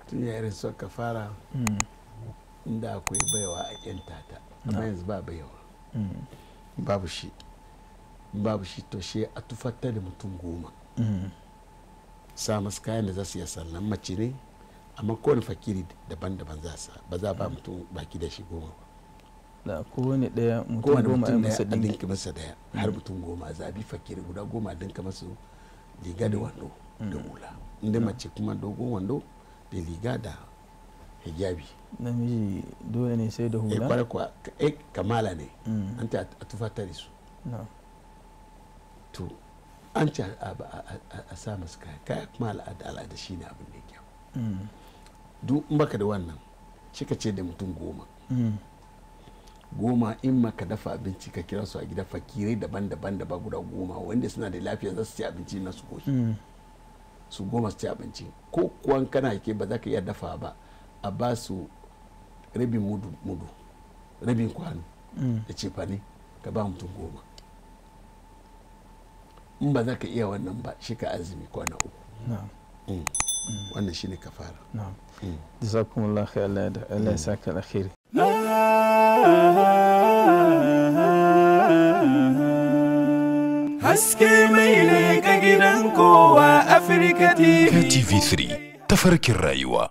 tun ya irin son kafara inda akwai baiwa a yanta ta amma yanzu ba baiwa babu shi to shi a tufatar da mutum 10 sa masu kayan da za su yi sannan mace ne amma kowane fakiri daban-daban za su ba za ba mutum baki da shi 10 ba da kowane daya mutum 10 a dinka masa daya har mutum 10 zabi fakiri guda 10 dinka masa riga da wando da hula inda mace kuma dogon wando da riga da hijabi namiji dole ne sai da hula kwarai kuwa kamala ne an ta a tufatar da su to an ce a sa masu kaya kuma al'ada shi ne abin da ya kyau duk in baka da wannan shi ka ce da mutum 10 in maka dafa abinci ka kira su a gida fakirai daban-daban da ba guda 10 wanda suna da lafiya za su ci abinci na su koshi su 10 su ci abinci ko kuwan kana ke ba za ka iya dafa ba a ba su rabin mudu rabin kwano da cefane ka ba mutum 10 in ba za ka iya wannan ba shi ka azumi kwana 3 wannan shine kafara jazakumullahu khairan Allah ya saka alkhairi haske mai ne ga gidan kowa Afirka TV TV3 tafarkin rayuwa.